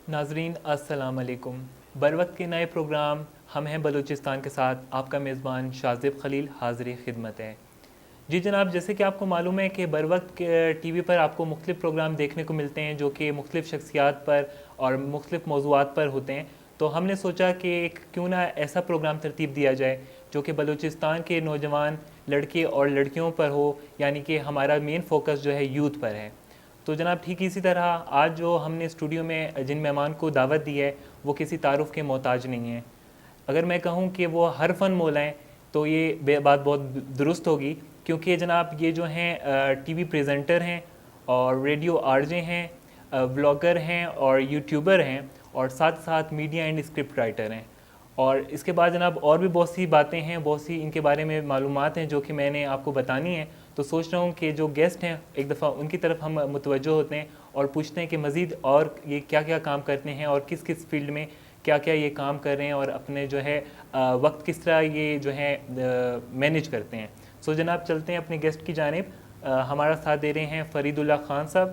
ناظرین السلام علیکم. بروقت کے نئے پروگرام ہم ہیں بلوچستان کے ساتھ آپ کا میزبان شاذب خلیل حاضر خدمت ہے. جی جناب، جیسے کہ آپ کو معلوم ہے کہ بروقت ٹی وی پر آپ کو مختلف پروگرام دیکھنے کو ملتے ہیں جو کہ مختلف شخصیات پر اور مختلف موضوعات پر ہوتے ہیں. تو ہم نے سوچا کہ کیوں نہ ایسا پروگرام ترتیب دیا جائے جو کہ بلوچستان کے نوجوان لڑکے اور لڑکیوں پر ہو، یعنی کہ ہمارا مین فوکس جو ہے یوتھ پر ہے. تو جناب ٹھیک اسی طرح آج جو ہم نے اسٹوڈیو میں جن مہمان کو دعوت دی ہے وہ کسی تعارف کے محتاج نہیں ہیں. اگر میں کہوں کہ وہ ہر فن مولا ہیں تو یہ بات بہت درست ہوگی، کیونکہ جناب یہ جو ہیں ٹی وی پریزنٹر ہیں اور ریڈیو آر جے ہیں، بلاگر ہیں اور یوٹیوبر ہیں، اور ساتھ ساتھ میڈیا اینڈ اسکرپٹ رائٹر ہیں. اور اس کے بعد جناب اور بھی بہت سی باتیں ہیں، بہت سی ان کے بارے میں معلومات ہیں جو کہ میں نے آپ کو بتانی ہیں. تو سوچ رہا ہوں کہ جو گیسٹ ہیں ایک دفعہ ان کی طرف ہم متوجہ ہوتے ہیں اور پوچھتے ہیں کہ مزید اور یہ کیا کیا کام کرتے ہیں اور کس کس فیلڈ میں کیا کیا یہ کام کر رہے ہیں اور اپنے جو ہے وقت کس طرح یہ جو ہے مینیج کرتے ہیں. سو جناب چلتے ہیں اپنے گیسٹ کی جانب. ہمارا ساتھ دے رہے ہیں فرید اللہ خان صاحب.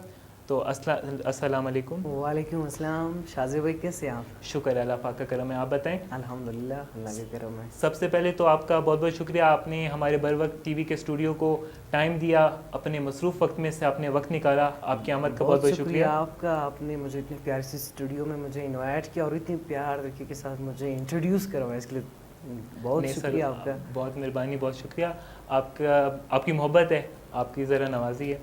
تو السلام علیکم. وعلیکم السلام. شاذب بھائی کیسے ہیں آپ؟ شکر اللہ پاک کا کرم ہے، آپ بتائیں. الحمدللہ اللہ کا کرم ہے. سب سے پہلے تو آپ کا بہت بہت شکریہ، آپ نے ہمارے بروقت ٹی وی کے اسٹوڈیو کو ٹائم دیا، اپنے مصروف وقت میں سے آپ نے وقت نکالا. آپ کی آمد کا بہت بہت شکریہ. آپ کا، آپ نے مجھے اتنے پیار سے اسٹوڈیو میں مجھے انوائٹ کیا اور اتنی پیار طریقے کے ساتھ مجھے انٹروڈیوس کروایا، اس کے لیے بہت شکریہ آپ کا. بہت مہربانی، بہت شکریہ آپ کی محبت ہے، آپ کی ذرا نوازی ہے.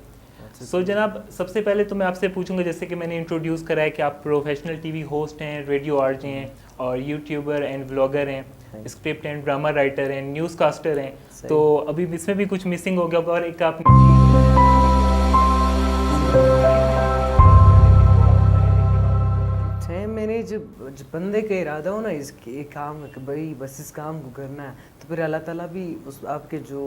سو جناب سب سے پہلے تو میں آپ سے پوچھوں گا، جیسے کہ میں نے انٹروڈیوس کرا ہے کہ آپ پروفیشنل ٹی وی ہوسٹ ہیں، ریڈیو آر جے ہیں اور یوٹیوبر اینڈ بلاگر ہیں، اسکرپٹ اینڈ ڈرامہ رائٹر ہیں، نیوز کاسٹر ہیں. تو ابھی اس میں بھی کچھ مسنگ ہو گیا ہوگا، اور ایک آپ میں نے جب بندے کا ارادہ ہو نا اس کے کام کہ بھائی بس اس کام کو کرنا ہے، تو پھر اللہ تعالیٰ بھی اس آپ کے جو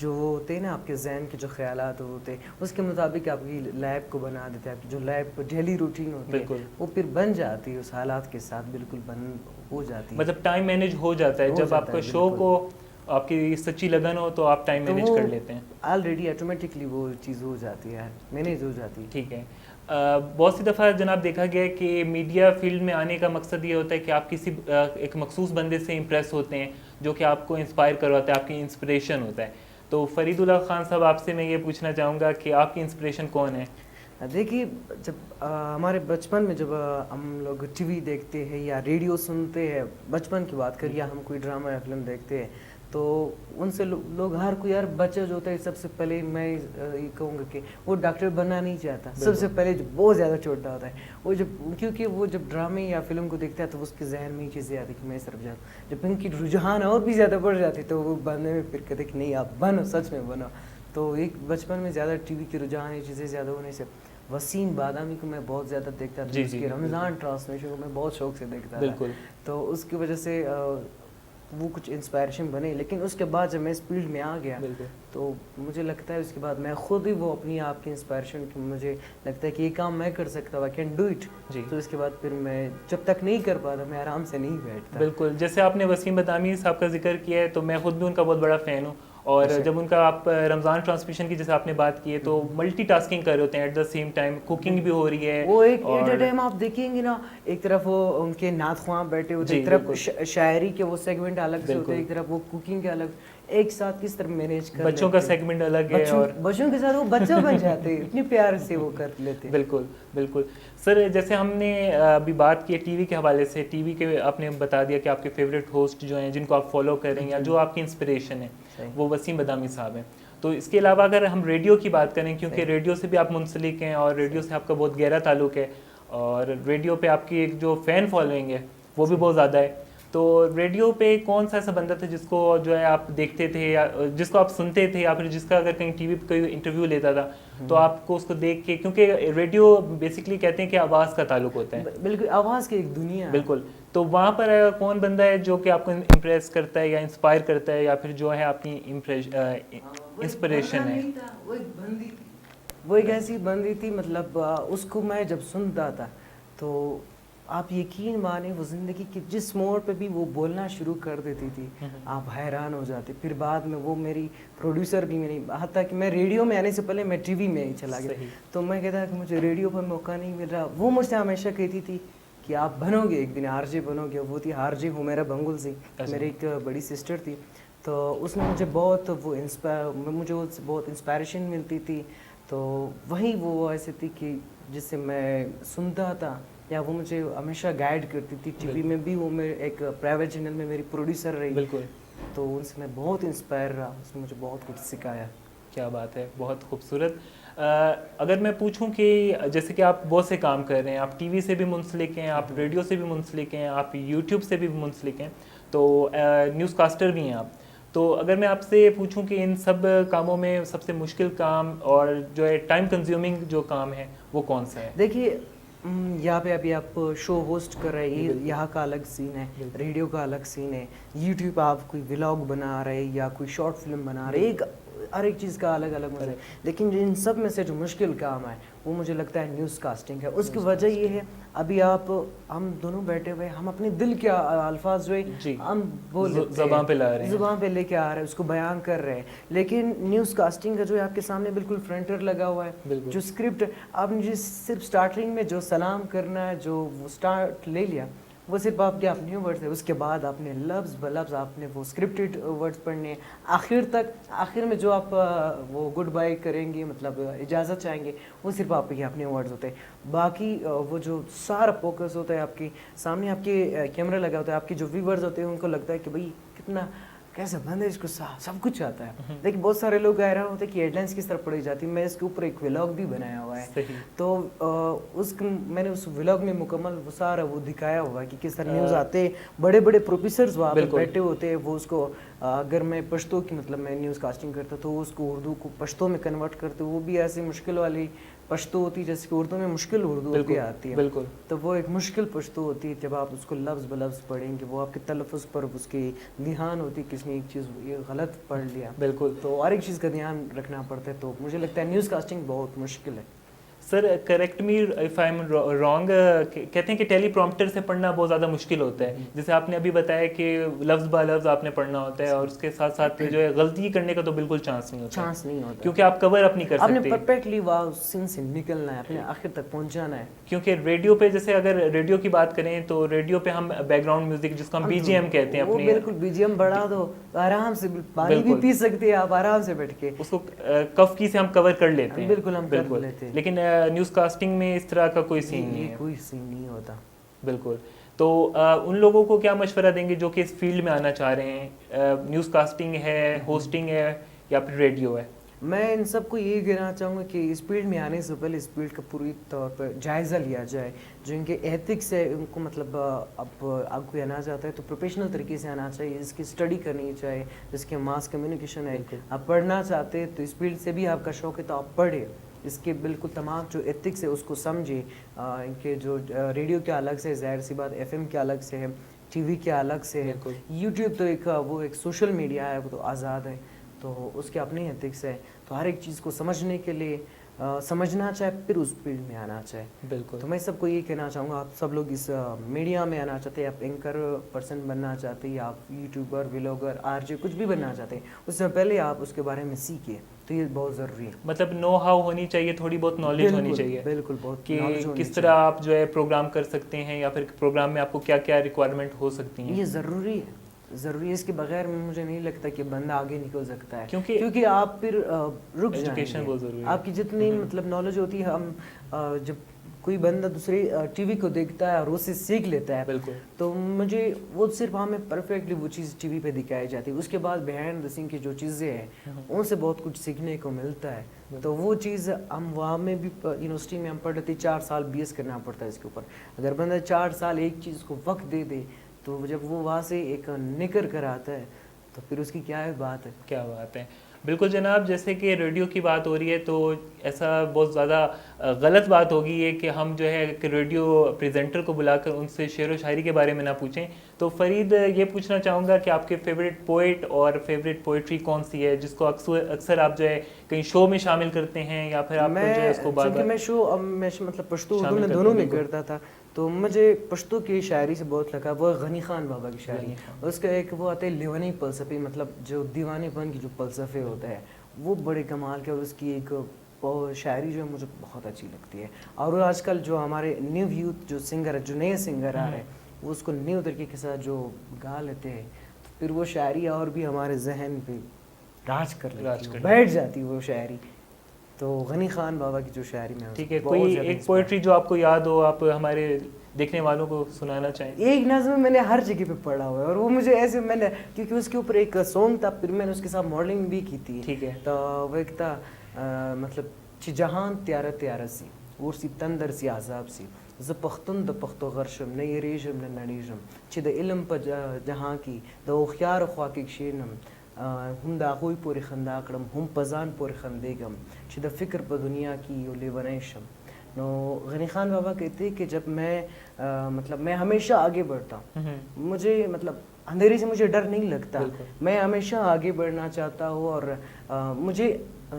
ہوتے ہیں نا، آپ کے ذہن کے جو خیالات ہوتے ہیں اس کے مطابق آپ کی لائف کو بنا دیتے ہیں. آپ کی جو لائف ڈیلی روٹین ہوتی ہے وہ پھر بن جاتی ہے، اس حالات کے ساتھ بالکل بن ہو جاتی ہے. مطلب ٹائم مینیج ہو جاتا ہے جب آپ کا شوق ہو، آپ کی سچی لگن ہو تو آپ ٹائم مینیج کر لیتے ہیں. آلریڈی آٹومیٹکلی وہ چیز ہو جاتی ہے، مینیج ہو جاتی ہے. ٹھیک ہے. بہت سی دفعہ جناب دیکھا گیا ہے کہ میڈیا فیلڈ میں آنے کا مقصد یہ ہوتا ہے کہ آپ کسی ایک مخصوص بندے سے امپریس ہوتے ہیں جو کہ آپ کو انسپائر کرواتا ہے، آپ کی انسپریشن ہوتا ہے. تو فرید اللہ خان صاحب آپ سے میں یہ پوچھنا چاہوں گا کہ آپ کی انسپریشن کون ہے؟ دیکھیے، جب ہمارے بچپن میں جب ہم لوگ ٹی وی دیکھتے ہیں یا ریڈیو سنتے ہیں، بچپن کی بات کریے، ہم کوئی ڈرامہ یا فلم دیکھتے ہیں تو ان سے لوگ ہر کوئی بچہ جو ہوتا ہے سب سے پہلے میں یہ کہوں گا کہ وہ ڈاکٹر بننا نہیں چاہتا. سب سے پہلے جو بہت زیادہ چھوٹا ہوتا ہے وہ کیونکہ وہ جب ڈرامے یا فلم کو دیکھتا ہے تو اس کے ذہن میں یہ چیزیں آتی کہ میں اس طرف جاؤں. جب ان کی رجحان اور بھی زیادہ بڑھ جاتی تو وہ بننے میں پھر کہتے کہ نہیں آپ بنو، سچ میں بنو. تو ایک بچپن میں زیادہ ٹی وی کی رجحان یہ چیزیں زیادہ ہونے سے وسیم بادامی کو میں بہت زیادہ دیکھتا تھا. اس کے رمضان ٹرانسمیشن کو میں بہت شوق سے دیکھتا تھا. تو اس کی وجہ سے وہ کچھ انسپائریشن بنے. لیکن اس کے بعد جب میں اس فیلڈ میں آ گیا تو مجھے لگتا ہے اس کے بعد میں خود ہی وہ اپنی آپ کی انسپائریشن کی مجھے لگتا ہے کہ یہ کام میں کر سکتا ہوں، آئی کین ڈو اٹ. تو اس کے بعد پھر میں جب تک نہیں کر پاتا میں آرام سے نہیں بیٹھتا. بالکل، جیسے آپ نے وسیم بادامی صاحب کا ذکر کیا ہے تو میں خود بھی ان کا بہت بڑا فین ہوں. اور جب ان کا آپ رمضان ٹرانسمیشن کی جیسے آپ نے بات کی ہے تو ملٹی ٹاسکنگ کر رہے ہوتے ہیں، at the same time cooking بھی ہو رہی ہے. وہ ایٹ اے ٹائم آپ دیکھیں گے نا، ایک طرف وہ ان کے نعت خواں بیٹھے ہوتے ہیں، ایک طرف شاعری کے وہ سیگمنٹ الگ سے ہوتے ہیں، ایک طرف وہ کوکنگ کے الگ، ایک ساتھ کس طرح مینیج کر بچوں کا سیگمنٹ الگ ہے اور بچوں کے ساتھ وہ بچہ بن جاتے ہیں، اتنی پیار سے وہ کر لیتے ہیں. بالکل بالکل. سر جیسے ہم نے ابھی بات کی ٹی وی کے حوالے سے، ٹی وی کے آپ نے بتا دیا کہ آپ کے فیوریٹ ہوسٹ جو ہیں جن کو آپ فالو کر رہے ہیں یا جو آپ کی انسپریشن ہے وہ وسیم بادامی صاحب ہیں. تو اس کے علاوہ اگر ہم ریڈیو کی بات کریں، کیونکہ ریڈیو سے بھی آپ منسلک ہیں اور ریڈیو سے آپ کا بہت گہرا تعلق ہے اور ریڈیو پہ آپ کی ایک جو فین فالوئنگ ہے وہ بھی بہت زیادہ ہے. تو ریڈیو پہ کون سا ایسا بندہ تھا جس کو جو ہے آپ دیکھتے تھے یا جس کو آپ سنتے تھے یا پھر جس کا اگر کہیں ٹی وی پہ کوئی انٹرویو لیتا تھا تو آپ کو اس کو دیکھ کے، کیونکہ ریڈیو بیسکلی کہتے ہیں کہ آواز کا تعلق ہوتا ہے. بالکل، آواز کی ایک دنیا ہے. بالکل. تو وہاں پر کون بندہ ہے جو کہ آپ کو امپریس کرتا ہے یا انسپائر کرتا ہے یا پھر جو ہے آپ کی انسپریشن ہے؟ وہ ایک ایسی بندی تھی، مطلب اس کو میں جب سنتا تھا تو آپ یقین مانیں وہ زندگی کے جس موڑ پہ بھی وہ بولنا شروع کر دیتی تھی آپ حیران ہو جاتے. پھر بعد میں وہ میری پروڈیوسر بھی میری, حتیٰ کہ میں ریڈیو میں آنے سے پہلے میں ٹی وی میں ہی چلا گیا, تو میں کہتا کہ مجھے ریڈیو پر موقع نہیں مل رہا. وہ مجھ سے ہمیشہ کہتی تھی کہ آپ بنو گے ایک دن, آر جے بنو گے. وہ تھی آر جے ہمیرا بنگل سی, میری ایک بڑی سسٹر تھی, تو اس میں مجھے بہت مجھے بہت انسپائریشن ملتی تھی. تو وہی وہ ایسے تھی کہ جس سے میں سنتا تھا, یا وہ مجھے ہمیشہ گائیڈ کرتی تھی. ٹی وی میں بھی وہ میرے ایک پرائیویٹ چینل میں میری پروڈیوسر رہی. بالکل. تو ان سے میں بہت انسپائر رہا, اس نے مجھے بہت کچھ سکھایا. کیا بات ہے, بہت خوبصورت. اگر میں پوچھوں کہ جیسے کہ آپ بہت سے کام کر رہے ہیں, آپ ٹی وی سے بھی منسلک ہیں, آپ ریڈیو سے بھی منسلک ہیں, آپ یوٹیوب سے بھی منسلک ہیں, تو نیوز کاسٹر بھی ہیں آپ. تو اگر میں آپ سے پوچھوں کہ ان سب کاموں میں سب سے مشکل کام اور جو ہے ٹائم کنزیومنگ جو کام ہے وہ کون سا ہے؟ دیکھیے یہاں پہ ابھی آپ شو ہوسٹ کر رہے ہیں, یہاں کا الگ سین ہے, ریڈیو کا الگ سین ہے, یوٹیوب پہ آپ کوئی ولاگ بنا رہے یا کوئی شارٹ فلم بنا رہے, ہر ایک چیز کا الگ الگ مزہ ہے. لیکن ان سب میں سے جو مشکل کام ہے وہ مجھے لگتا ہے نیوز کاسٹنگ ہے. اس کی وجہ یہ ہے, ابھی ہم دونوں بیٹھے ہوئے, ہم اپنے دل کے الفاظ جو ہے ہم بول زبان پہ لا رہے ہیں, زبان پہ لے کے آ رہے ہیں, اس کو بیان کر رہے ہیں. لیکن نیوز کاسٹنگ کا جو ہے آپ کے سامنے بالکل فرنٹر لگا ہوا ہے, جو اسکرپٹ آپ نے صرف اسٹارٹنگ میں جو سلام کرنا ہے, جو وہ اسٹارٹ لے لیا, وہ صرف آپ کے اپنے ورڈز ہے. اس کے بعد آپ نے لفظ بلفظ آپ نے وہ اسکرپٹڈ ورڈز پڑھنے ہیں. آخر میں جو آپ وہ گڈ بائی کریں گے, مطلب اجازت چاہیں گے, وہ صرف آپ کے اپنے ورڈز ہوتے ہیں. باقی وہ جو سارا فوکس ہوتا ہے آپ کے سامنے, آپ کے کیمرہ لگا ہوتا ہے, آپ کے جو ویورز ہوتے ہیں ان کو لگتا ہے کہ بھائی کتنا کیسا بندہ, اس کو سب کچھ آتا ہے. لیکن بہت سارے لوگ حیران ہوتے ہیں کہ ہیڈ لائنس کس طرح پڑھی جاتی ہے. میں اس کے اوپر ایک ولاگ بھی بنایا ہوا ہے, تو میں نے اس ولاگ میں مکمل وہ سارا وہ دکھایا ہوا ہے کہ کس طرح نیوز آتے, بڑے بڑے پروفیسرز وہاں پہ بیٹھے ہوتے ہیں. وہ اس کو اگر میں پشتو کی مطلب میں نیوز کاسٹنگ کرتا تو اس کو اردو کو پشتو میں کنورٹ کرتے, وہ بھی ایسی مشکل والی پشتو ہوتی ہے جیسے کہ اردو میں مشکل اردو بھی آتی ہے. بالکل, تو وہ ایک مشکل پشتو ہوتی ہے. جب آپ اس کو لفظ بلفظ پڑھیں گے, وہ آپ کے تلفظ پر اس کی دھیان ہوتی ہے, کس نے ایک چیز غلط پڑھ لیا. بالکل, تو ہر ایک چیز کا دھیان رکھنا پڑتا ہے. تو مجھے لگتا ہے نیوز کاسٹنگ بہت مشکل ہے. Sir correct me if I am wrong, کہتے ہیں کہ ٹیلی پرومپٹر سے پڑھنا بہت زیادہ مشکل ہوتا ہے. جیسے آپ نے ابھی بتایا کہ لفظ با لفظ آپ نے پڑھنا ہوتا ہے, اور اس کے ساتھ ساتھ جو ہے غلطی کرنے کا تو بالکل چانس نہیں ہوتا, کیونکہ آپ کور اپ نہیں کر سکتے. آپ نے پرفیکٹلی واو سین سے نکلنا ہے, اپنے آخر تک پہنچانا ہے. کیونکہ ریڈیو پہ, جیسے اگر ریڈیو کی بات کریں تو ریڈیو پہ ہم بیک گراؤنڈ میوزک جس کو ہم بی جی ایم کہتے ہیں, اپنی بالکل بی جی ایم بڑھا دو, آرام سے پانی بھی پی سکتے ہیں آپ آرام سے بیٹھ کے, اس کو کف کی سے ہم کور کر لیتے ہیں. بالکل ہم کر لیتے ہیں. لیکن نیوز کاسٹنگ میں اس طرح کا کوئی سین نہیں ہے, کوئی سین نہیں ہوتا. بالکل. تو ان لوگوں کو کیا مشورہ دیں گے جو کہ اس فیلڈ میں آنا چاہ رہے ہیں, نیوز کاسٹنگ ہے, ہوسٹنگ ہے, یا پھر ریڈیو ہے؟ میں ان سب کو یہی کہنا چاہوں گا کہ اس فیلڈ میں آنے سے پہلے اس فیلڈ کا پوری طور پر جائزہ لیا جائے. جو ان کے ایتھکس ہے ان کو, مطلب اب آپ کو آنا چاہتا ہے تو پروفیشنل طریقے سے آنا چاہیے, اس کی اسٹڈی کرنی چاہیے, جس کے ماس کمیونیکیشن ہے. آپ پڑھنا چاہتے ہیں تو اس فیلڈ سے بھی آپ کا شوق ہے تو آپ پڑھیں, اس کے بالکل تمام جو ایتھکس ہے اس کو سمجھیں. ان کے جو ریڈیو کے الگ سے, ظاہر سی بات ایف ایم کے الگ سے ہے, ٹی وی کے الگ سے ہے, یوٹیوب تو وہ ایک سوشل میڈیا ہے, وہ تو آزاد ہے, تو اس کے اپنے ایتھکس ہے. تو ہر ایک چیز کو سمجھنے کے لیے سمجھنا چاہے پھر اس فیلڈ میں آنا چاہے. بالکل, تو میں سب کو یہ کہنا چاہوں گا, آپ سب لوگ اس میڈیا میں آنا چاہتے ہیں, آپ اینکر پرسن بننا چاہتے ہیں, آپ یوٹیوبر, ولاگر, آر جے کچھ بھی بننا چاہتے ہیں, اس سے پہلے آپ اس کے بارے میں سیکھیں. تو یہ بہت ضروری ہے. مطلب نو ہاؤ ہونی چاہیے, تھوڑی بہت نالج ہونی چاہیے. بالکل, بہت کہ کس طرح آپ جو ہے پروگرام کر سکتے ہیں, یا پھر پروگرام میں آپ کو کیا کیا ریکوائرمنٹ ہو سکتی ہیں. یہ ضروری ہے, ضروری ہے. اس کے بغیر مجھے نہیں لگتا کہ بندہ آگے نکل سکتا ہے, کیونکہ آپ پھر رک جائیں گے. آپ کی جتنی مطلب نالج ہوتی ہے, ہم جب کوئی بندہ دوسری ٹی وی کو دیکھتا ہے اور اس سے سیکھ لیتا ہے, تو مجھے وہ صرف ہمیں پرفیکٹلی وہ چیز ٹی وی پہ دکھائی جاتی ہے. اس کے بعد بہائنڈ دا سین کی جو چیزیں ہیں ان سے بہت کچھ سیکھنے کو ملتا ہے. تو وہ چیز ہم وہاں میں بھی یونیورسٹی میں ہم پڑھ لیتے, 4 سال BS کرنا پڑتا ہے اس کے اوپر. اگر بندہ 4 سال ایک چیز کو وقت دے دے, تو جب وہ وہاں سے ایک نکر کر آتا ہے تو پھر اس کی کیا بات ہے. کیا بات ہے. بالکل جناب, جیسے کہ ریڈیو کی بات ہو رہی ہے تو ایسا بہت زیادہ غلط بات ہوگی ہے کہ ہم جو ہے کہ ریڈیو پریزنٹر کو بلا کر ان سے شعر و شاعری کے بارے میں نہ پوچھیں. تو فرید, یہ پوچھنا چاہوں گا کہ آپ کے فیوریٹ پوئٹ اور فیوریٹ پوئٹری کون سی ہے, جس کو اکثر آپ جو ہے کہیں شو میں شامل کرتے ہیں, یا پھر آپ جو ہے اس کو میں شو مطلب پشتو اردو میں دونوں میں کرتا تھا, تو مجھے پشتو کی شاعری سے بہت لگا. وہ غنی خان بابا کی شاعری, اس کا ایک وہ آتا ہے لیونی فلسفی, مطلب جو دیوانے پن کی جو فلسفے ہوتا ہے وہ بڑے کمال کے, اور اس کی ایک شاعری جو ہے مجھے بہت اچھی لگتی ہے. اور آج کل جو ہمارے نیو یوتھ جو سنگر ہے, جو نئے سنگر آ رہے ہیں, وہ اس کو نیو طریقے کے ساتھ جو گا لیتے ہیں, پھر وہ شاعری اور بھی ہمارے ذہن پہ راج کر لیتی ہے, بیٹھ جاتی ہے وہ شاعری. تو غنی خان بابا کی جو شاعری میں, ٹھیک ہے, کوئی ایک پوئٹری جو آپ کو یاد ہو, آپ ہمارے دیکھنے والوں کو سنانا چاہیں؟ ایک نظم میں نے ہر جگہ پہ پڑھا ہوا ہے, اور وہ مجھے ایسے میں نے, کیونکہ اس کے اوپر ایک سانگ تھا, پھر میں نے اس کے ساتھ ماڈلنگ بھی کی تھی. ٹھیک ہے. تو وہ ایک تھا مطلب چی جہان تیارہ تیارہ سی اور سی تندر سی عذاب سی ز پختون د پختو غرشم نہ یریجم نہ نڑیجم چی د علم پہ جہاں کی د اوخیار خواکک شینم ہم دا آغوی پوری خنداکڑم ہم پزان پوری خندیگم چی د فکر پہ دنیا کی یو لیونیشم. نو غنی خان بابا کہتے کہ جب میں مطلب میں ہمیشہ آگے بڑھتا ہوں, مجھے مطلب اندھیرے سے مجھے ڈر نہیں لگتا, میں ہمیشہ آگے بڑھنا چاہتا ہوں, اور مجھے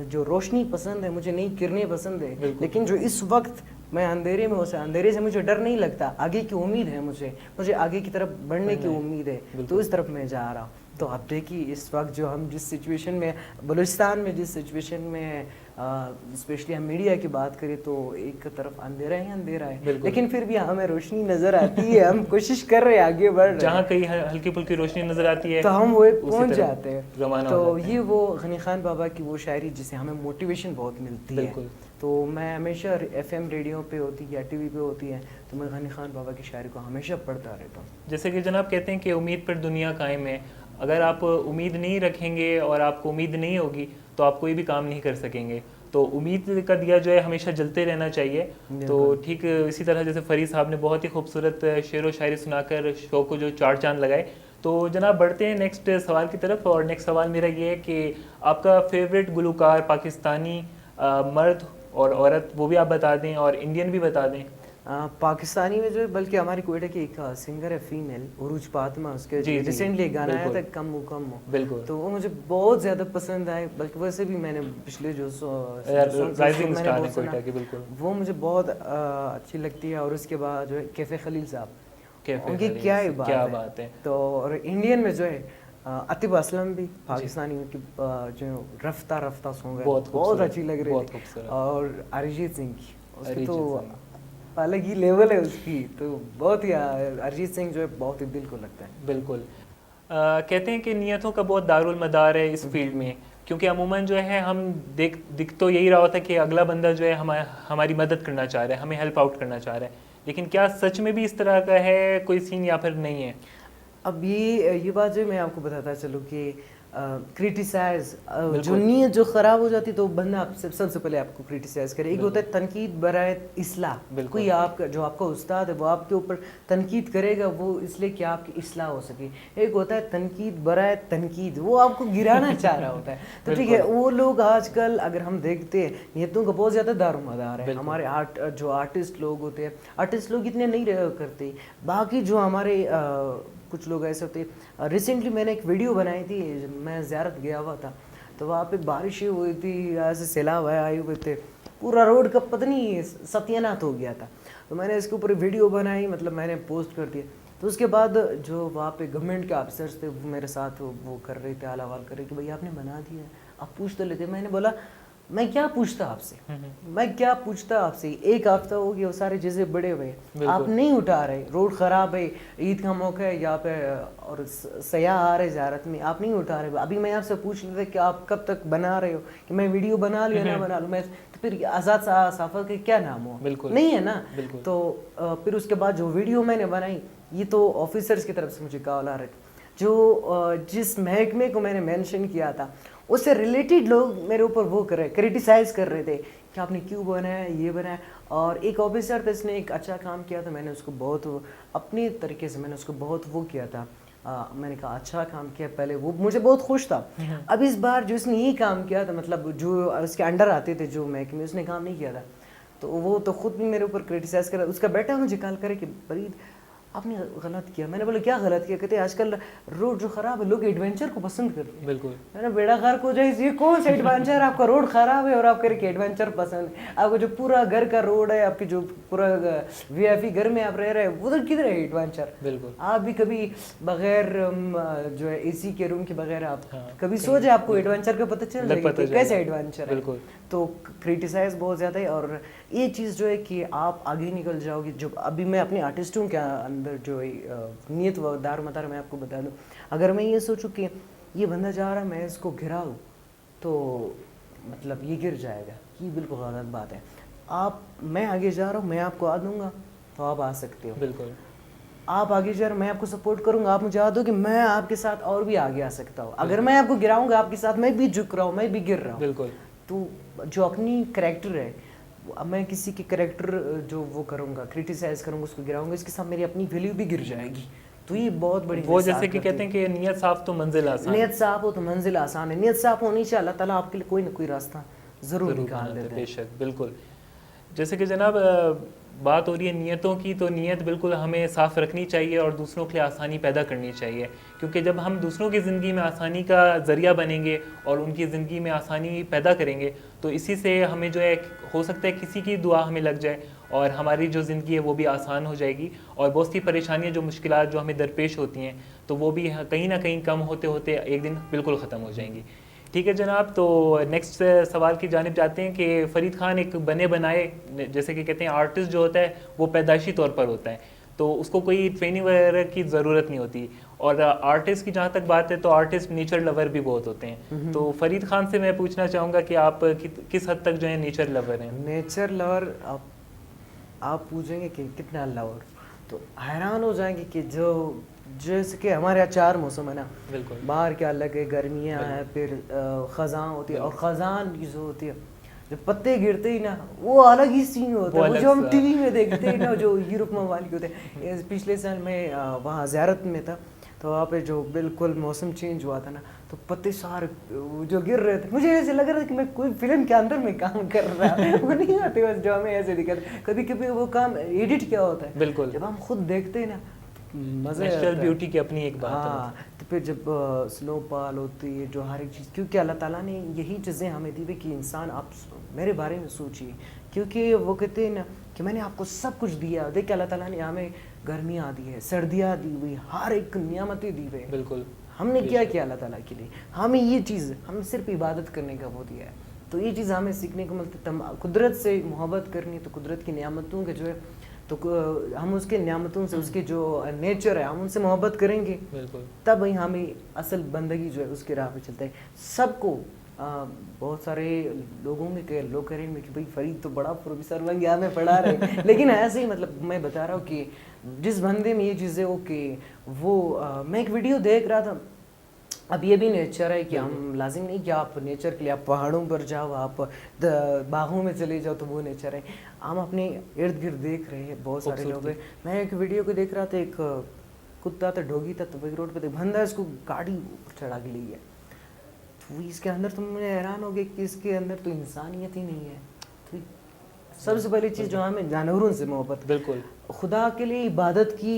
جو روشنی پسند ہے, مجھے نئی کرنیں پسند ہے, لیکن جو اس وقت میں اندھیرے میں ہوں, اندھیرے سے مجھے ڈر نہیں لگتا, آگے کی امید ہے, مجھے آگے کی طرف بڑھنے کی امید ہے, تو اس طرف میں جا رہا ہوں. تو آپ دیکھیے اس وقت جو ہم جس سچویشن میں بلوچستان میں جس سچویشن میں اسپیشلی ہم میڈیا کی بات کریں تو ایک طرف اندھیرا ہی اندھیرا ہے, لیکن پھر بھی ہمیں روشنی نظر آتی ہے, ہم کوشش کر رہے ہیں آگے بڑھ رہے ہیں, جہاں کہیں ہلکی پھلکی روشنی نظر آتی ہے تو ہم وہ پہنچ جاتے ہیں. تو یہ وہ غنی خان بابا کی وہ شاعری جس سے ہمیں موٹیویشن بہت ملتی ہے. تو میں ہمیشہ ایف ایم ریڈیو پہ ہوتی ہے یا ٹی وی پہ ہوتی ہے تو میں غنی خان بابا کی شاعری کو ہمیشہ پڑھتا رہتا ہوں. جیسے کہ جناب کہتے ہیں کہ امید پر دنیا قائم ہے, اگر آپ امید نہیں رکھیں گے اور آپ کو امید نہیں ہوگی تو آپ کوئی بھی کام نہیں کر سکیں گے. تو امید کا دیا جو ہے ہمیشہ جلتے رہنا چاہیے. تو ٹھیک اسی طرح جیسے فرید صاحب نے بہت ہی خوبصورت شعر و شاعری سنا کر شو کو جو 4 چاند لگائے. تو جناب بڑھتے ہیں نیکسٹ سوال کی طرف, اور نیکسٹ سوال میرا یہ ہے کہ آپ کا فیوریٹ گلوکار پاکستانی مرد اور عورت وہ بھی آپ بتا دیں, اور انڈین بھی بتا دیں. پاکستانی میں جو ہے بلکہ ہماری کوئٹہ کی ایک سنگر ہے فیمیل عروج فاطمہ, اس کے ریسنٹلی گانا آیا تھا کم ہو کم ہو, بالکل, تو وہ مجھے بہت زیادہ پسند آئے. بلکہ ویسے بھی میں نے پچھلے جو رائزنگ اسٹار ہے کوئٹہ کی, بالکل وہ مجھے بہت اچھی لگتی ہے. اور اس کے بعد جو ہے کیفے خلیل صاحب, ان کی کیا بات ہے. تو اور انڈین میں جو ہے عاطف اسلم بھی پاکستانی کی جو رفتہ رفتہ سانگ ہے بہت اچھی لگ رہی ہے. اور ارجیت سنگھ کی, اس کی تو الگ ہی لیول ہے اس کی, تو بہت ہی ارجیت سنگھ جو ہے بہت ہی دل کو لگتا ہے. بالکل. کہتے ہیں کہ نیتوں کا بہت دارالمدار ہے اس فیلڈ میں, کیونکہ عموماً جو ہے ہم دکھ تو یہی رہا ہوتا ہے کہ اگلا بندہ جو ہے ہماری مدد کرنا چاہ رہا ہے, ہمیں ہیلپ آؤٹ کرنا چاہ رہا ہے, لیکن کیا سچ میں بھی اس طرح کا ہے کوئی سین یا پھر نہیں ہے؟ اب یہ بات جو ہے میں آپ کو بتاتا چلوں کہ کریٹیسائز جو نیت جو خراب ہو جاتی تو بندہ سب سے پہلے آپ کو کریٹیسائز کرے. ایک ہوتا ہے تنقید برائے اصلاح, کوئی آپ کا جو آپ کا استاد ہے وہ آپ کے اوپر تنقید کرے گا وہ اس لیے کہ آپ کی اصلاح ہو سکے. ایک ہوتا ہے تنقید برائے تنقید, وہ آپ کو گرانا چاہ رہا ہوتا ہے. تو ٹھیک ہے, وہ لوگ آج کل اگر ہم دیکھتے ہیں نیتوں کا بہت زیادہ دارومدار ہے. ہمارے جو آرٹسٹ لوگ ہوتے ہیں, آرٹسٹ لوگ اتنے نہیں رہا کرتے. باقی جو ہمارے کچھ لوگ ایسے ہوتے ہیں, ریسنٹلی میں نے ایک ویڈیو بنائی تھی, میں زیارت گیا ہوا تھا تو وہاں پہ بارشیں ہوئی تھی, ایسے سیلاب آئے ہوئے تھے, پورا روڈ کا پتہ نہیں ستیانات ہو گیا تھا. تو میں نے اس کے اوپر ویڈیو بنائی, مطلب میں نے پوسٹ کر دیا. تو اس کے بعد جو وہاں پہ گورنمنٹ کے آفیسرس تھے وہ میرے ساتھ وہ کر رہے تھے, حال حوال کر رہے کہ بھائی آپ نے بنا دیا ہے, آپ پوچھ تو لیتے. میں نے بولا میں کیا پوچھتا آپ سے, میں کیا پوچھتا آپ سے, ایک ہفتہ ہو گیا وہ سارے چیزیں بڑے ہوئے, آپ نہیں اٹھا رہے, روڈ خراب ہے, عید کا موقع ہے یہاں پہ اور سیاح آ رہے زیارت میں, آپ نہیں اٹھا رہے. ابھی میں آپ سے پوچھ لیتا کہ آپ کب تک بنا رہے ہو, کہ میں ویڈیو بنا لوں نہ بنا لوں, میں تو پھر آزاد صحافت کا کیا نام ہو, نہیں ہے نا. تو پھر اس کے بعد جو ویڈیو میں نے بنائی یہ تو آفیسرس کی طرف سے مجھے کال آ رہے تھے, جو جس محکمے کو میں نے مینشن کیا تھا اس سے ریلیٹڈ لوگ میرے اوپر وہ کر رہے, کریٹیسائز کر رہے تھے کہ آپ نے کیوں بنایا یہ بنایا. اور ایک آفیسر تھا, اس نے ایک اچھا کام کیا تھا, میں نے اس کو بہت اپنی طریقے سے میں نے اس کو بہت وہ کیا تھا, میں نے کہا اچھا کام کیا پہلے, وہ مجھے بہت خوش تھا. اب اس بار جو اس نے یہ کام کیا تھا, مطلب جو اس کے انڈر آتے تھے جو محکمے, اس نے کام نہیں کیا تھا, تو وہ تو خود بھی میرے اوپر کریٹیسائز کر رہا. اس کا بیٹا مجھے کال کرے کہ فرید آپ نے غلط کیا. میں نے بولا کیا غلط کیا؟ کہتے ہیں آج کل روڈ جو خراب ہے لوگ ایڈونچر کو پسند کرتے ہیں. بالکل. میں نے بیڑا غرق ہو جائے یہ کون سا ایڈونچر؟ آپ کا روڈ خراب ہے اور آپ کہہ رہے کہ ایڈونچر پسند ہے. آپ کا جو پورا گھر کا روڈ ہے, آپ کی جو پورا وی آئی پی گھر میں آپ رہ رہے ہیں, ادھر کدھر ہے ایڈونچر؟ بالکل. آپ بھی کبھی بغیر جو ہے اے سی کے روم کے بغیر آپ کبھی سو جائے, آپ کو ایڈونچر کا پتہ چل جائے گا کہ کیسے ایڈونچر ہے. بالکل. تو کریٹیسائز بہت زیادہ ہے. اور یہ چیز جو ہے کہ آپ آگے نکل جاؤ گے. جو ابھی میں اپنے آرٹسٹوں کے اندر جو نیت و دار مدار میں آپ کو بتا دوں, اگر میں یہ سوچوں کہ یہ بندہ جا رہا ہے میں اس کو گراؤں تو مطلب یہ گر جائے گا, یہ بالکل غلط بات ہے. میں آگے جا رہا ہوں, میں آپ کو آ دوں گا تو آپ آ سکتے ہو. بالکل. آپ آگے جا رہے, میں آپ کو سپورٹ کروں گا, آپ مجھے آ دو کہ میں آپ کے ساتھ اور بھی آگے آ سکتا ہوں. اگر میں آپ کو گراؤں گا آپ کے ساتھ, میں بھی جھک رہا ہوں, میں بھی گر رہا ہوں. بالکل. تو جو اپنی کریکٹر ہے, اب میں کسی کی کریکٹر جو وہ کروں گا, کریٹیسائز کروں گا, اس کو گراؤں گا, اس کے ساتھ میری اپنی ویلیو بھی گر جائے گی. تو یہ بہت بڑی وہ جیسے کہ کہتے ہیں کہ نیت صاف تو منزل آسان. نیت صاف ہو تو منزل آسان ہے. نیت صاف ہونی چاہیے, اللہ تعالیٰ آپ کے لیے کوئی نہ کوئی راستہ ضرور نکال دیتے ہیں. بے شک. بالکل. جیسے کہ جناب بات ہو رہی ہے نیتوں کی, تو نیت بالکل ہمیں صاف رکھنی چاہیے اور دوسروں کے لیے آسانی پیدا کرنی چاہیے, کیونکہ جب ہم دوسروں کی زندگی میں آسانی کا ذریعہ بنیں گے اور ان کی زندگی میں آسانی پیدا کریں گے, تو اسی سے ہمیں جو ہے ہو سکتا ہے کسی کی دعا ہمیں لگ جائے اور ہماری جو زندگی ہے وہ بھی آسان ہو جائے گی, اور بہت سی پریشانیاں جو مشکلات جو ہمیں درپیش ہوتی ہیں تو وہ بھی کہیں نہ کہیں کم ہوتے ہوتے ایک دن بالکل ختم ہو جائیں گی. ٹھیک ہے جناب, تو نیکسٹ سوال کی جانب جاتے ہیں کہ فرید خان ایک بنے بنائے, جیسے کہ کہتے ہیں آرٹسٹ جو ہوتا ہے وہ پیدائشی طور پر ہوتا ہے, تو اس کو کوئی ٹریننگ وغیرہ کی ضرورت نہیں ہوتی, اور آرٹسٹ کی جہاں تک بات ہے تو آرٹسٹ نیچر لور بھی بہت ہوتے ہیں. تو فرید خان سے میں پوچھنا چاہوں گا کہ آپ کس حد تک جو ہے نیچر لور ہیں؟ نیچر لور آپ پوچھیں گے کہ کتنا لور, تو حیران ہو جائیں گے کہ جیسے کہ ہمارے یہاں 4 موسم ہے نا. بالکل. باہر کیا الگ ہے, گرمیاں ہیں, پھر خزاں ہوتی ہے, اور خزان کی جو ہوتی ہے جب پتے گرتے ہی نا وہ الگ ہی سین ہوتا ہے, وہ جو ہم ٹی وی میں دیکھتے ہیں نا, جو یورپ ممالک ہوتے ہیں. پچھلے سال میں وہاں زیارت میں تھا, تو وہاں پہ جو بالکل موسم چینج ہوا تھا نا, تو پتے سارے جو گر رہے تھے, مجھے ایسے لگ رہا تھا کہ میں کوئی فلم کے اندر میں کام کر رہا ہوں. وہ نہیں آتے بس جو ہمیں ایسے دکھاتے, کبھی کبھی وہ کام ایڈٹ کیا ہوتا ہے. بالکل. جب ہم خود دیکھتے ہیں نا مزہ نیچرل بیوٹی کی اپنی ایک بات ہے. ہاں, تو پھر جب سنو پال ہوتی ہے, جو ہر ایک چیز, کیونکہ اللہ تعالیٰ نے یہی چیزیں ہمیں دی ہوئی کہ انسان آپ میرے بارے میں سوچیے, کیونکہ وہ کہتے ہیں نا کہ میں نے آپ کو سب کچھ دیا. دیکھ اللہ تعالیٰ نے ہمیں گرمیاں دی ہے, سردیاں دی ہوئی, ہر ایک نعمتیں دی ہوئی. بالکل. ہم نے کیا کیا اللہ تعالیٰ کے لیے؟ ہمیں یہ چیز, ہم صرف عبادت کرنے کا وہ دیا ہے. تو یہ چیز ہمیں سیکھنے کو ملتی ہے. قدرت سے محبت کرنی, تو قدرت کی نعمتوں کے جو ہے, تو ہم اس کے نعمتوں سے, اس کے جو نیچر ہے, ہم ان سے محبت کریں گے. بالکل. تب ہی ہمیں اصل بندگی جو ہے اس کے راہ پہ چلتا ہے. سب کو بہت سارے لوگوں میں کہ لوگ کہیں گے کہ بھائی فرید تو بڑا پروفیسر بن گیا, ہمیں پڑھا رہے, لیکن ایسے ہی مطلب میں بتا رہا ہوں کہ جس بندے میں یہ چیزیں ہو کہ وہ میں ایک ویڈیو دیکھ رہا تھا. اب یہ بھی نیچر ہے کہ ہم لازم نہیں کہ آپ نیچر کے لیے آپ پہاڑوں پر جاؤ, آپ باغوں میں چلے جاؤ تو وہ نیچر ہے. ہم اپنے ارد گرد دیکھ رہے ہیں بہت سارے لوگ ہیں. میں ایک ویڈیو کو دیکھ رہا تھا, ایک کتا تھا, ڈوگی تھا, تو روڈ پہ بندہ اس کو گاڑی چڑھا کے لے گیا. تو اس کے اندر تم مجھے حیران ہو گئے کہ اس کے اندر تو انسانیت ہی نہیں ہے. تو سب سے پہلی چیز جو ہمیں جانوروں سے محبت. بالکل. خدا کے لیے عبادت کی,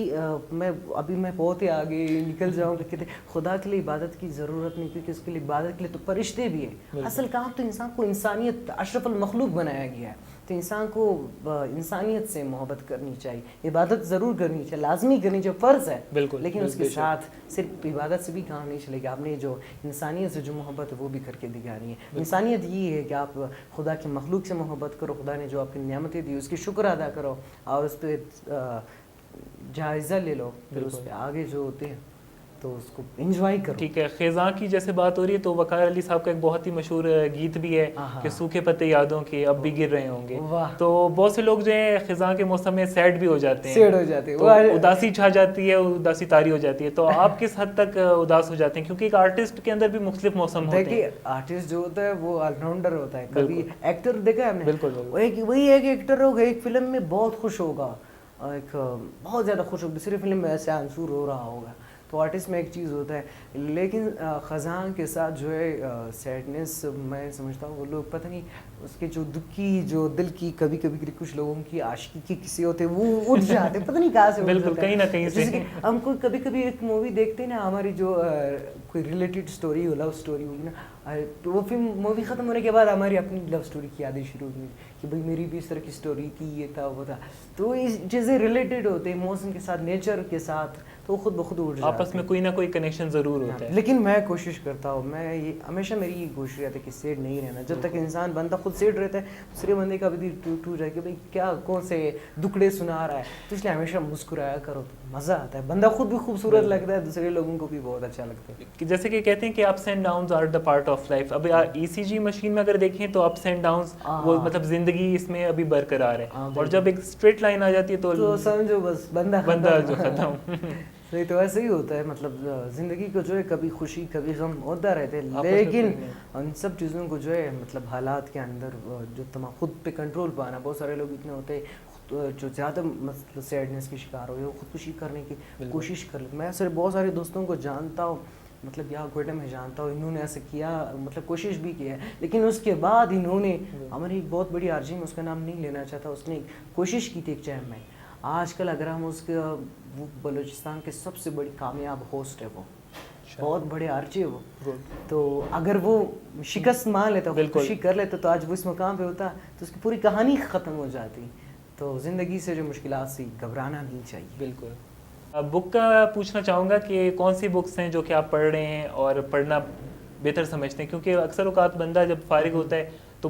میں بہت ہی آگے نکل جاؤں گا, کہتے خدا کے لیے عبادت کی ضرورت نہیں, کیونکہ اس کے لیے عبادت کے لیے تو فرشتے بھی ہیں. اصل کام تو انسان کو انسانیت, اشرف المخلوق بنایا گیا ہے. تو انسان کو انسانیت سے محبت کرنی چاہیے, عبادت ضرور کرنی چاہیے, لازمی کرنی چاہیے, فرض ہے. بالکل. لیکن اس کے ساتھ صرف عبادت سے بھی کام نہیں چلے گا. آپ نے جو انسانیت سے جو محبت ہے وہ بھی کر کے دکھانی ہے. انسانیت یہ ہے کہ آپ خدا کی مخلوق سے محبت کرو, خدا نے جو آپ کی نعمتیں دی اس کی شکر ادا کرو, اور اس پہ جائزہ لے لو, پھر اس پہ آگے جو ہوتے ہیں تو اس کو انجوائے کرو. ٹھیک ہے. خزاں کی جیسے بات ہو رہی ہے تو وقار علی صاحب کا ایک بہت ہی مشہور گیت بھی ہے کہ سوکھے پتے یادوں کے اب بھی گر رہے ہوں گے. تو بہت سے لوگ جو ہیں خزاں کے موسم میں سیڈ بھی ہو جاتے ہیں, اداسی چھا جاتی ہے, اداسی طاری ہو جاتی ہے. تو آپ کس حد تک اداس ہو جاتے ہیں, کیونکہ ایک آرٹسٹ کے اندر بھی مختلف موسم ہوتے ہیں. دیکھیے آرٹسٹ جو ہوتا ہے وہ آل راؤنڈر ہوتا ہے. کبھی ایکٹر دیکھا ہے ہم نے, بالکل وہی ایک ایکٹر ہوگا, ایک فلم میں بہت خوش ہوگا, ایک بہت زیادہ خوش ہوگا, دوسری فلم میں ایسے آنسور ہو رہا ہوگا. تو آرٹسٹ میں ایک چیز ہوتا ہے. لیکن خزاں کے ساتھ جو ہے سیڈنس میں سمجھتا ہوں وہ لوگ پتہ نہیں اس کے جو دکھی جو دل کی کبھی کبھی کچھ لوگوں کی عاشقی کی کسی ہوتے وہ اٹھ جاتے پتہ نہیں کہاں سے. بالکل کہیں نہ کہیں سے ہم کو کبھی کبھی ایک مووی دیکھتے ہیں نا ہماری جو کوئی ریلیٹڈ اسٹوری ہو لو اسٹوری ہوگی نا وہ فلم مووی ختم ہونے کے بعد ہماری اپنی لو اسٹوری کی یادیں شروع ہوئی کہ بھائی میری بھی اس طرح کی اسٹوری تھی یہ تھا وہ تھا. تو یہ چیزیں ریلیٹڈ ہوتے ہیں موسم کے ساتھ نیچر کے ساتھ تو خود بخود اٹھ جاتے ہیں. آپس میں کوئی نہ کوئی کنیکشن ضرور ہوتا ہے. لیکن میں کوشش کرتا ہوں میں یہ ہمیشہ میری یہ کوشش رہتی ہے کہ سیڈ نہیں رہنا. جب تک انسان بندہ خود سیڈ رہتا ہے دوسرے بندے کا بھی ٹوٹ جائے کہ بھائی کیا کون سے دکڑے سنا رہا ہے. تو اس لیے ہمیشہ مسکرایا کرو مزہ آتا ہے. بندہ خود بھی خوبصورت لگتا ہے دوسرے لوگوں کو بھی بہت اچھا لگتا ہے. جیسے کہ کہتے ہیں کہ ups and downs are the part of life. اب ECG مشین میں اگر دیکھیں تو اپس اینڈ ڈاؤنز وہ مطلب زندگی اس میں ابھی برقرار ہے اور جب ایک اسٹریٹ لائن آ جاتی ہے تو سمجھو بس بندہ جو ختم. صحیح. تو ایسے ہی ہوتا ہے مطلب زندگی کو جو ہے کبھی خوشی کبھی غم ہوتا رہتے ہیں لیکن ان سب چیزوں کو جو ہے مطلب حالات کے اندر جو تمام خود پہ کنٹرول پانا. بہت سارے لوگ اتنے ہوتے ہیں جو زیادہ مطلب سیڈنس کی شکار ہوئے وہ خودکشی کرنے کی کوشش کر لیتے. میں صرف بہت سارے دوستوں کو جانتا ہوں مطلب یہاں کوئٹہ میں جانتا ہوں انہوں نے ایسا کیا مطلب کوشش بھی کیا ہے لیکن اس کے بعد انہوں نے ہماری ایک بہت بڑی آرجی میں اس کا نام نہیں لینا چاہتا اس نے کوشش کی تھی ایک چیب میں. آج کل اگر ہم اس کا وہ بلوچستان کے سب سے بڑی کامیاب ہوسٹ ہے وہ بہت بڑے آرچی ہے وہ. تو اگر وہ شکست مان لیتا خوشی کر لیتا تو آج وہ اس مقام پہ ہوتا تو اس کی پوری کہانی ختم ہو جاتی. تو زندگی سے جو مشکلات سے گھبرانا نہیں چاہیے. بالکل. بک کا پوچھنا چاہوں گا کہ کون سی بکس ہیں جو کہ آپ پڑھ رہے ہیں اور پڑھنا بہتر سمجھتے ہیں کیونکہ اکثر اوقات بندہ جب فارغ ہوتا ہے تو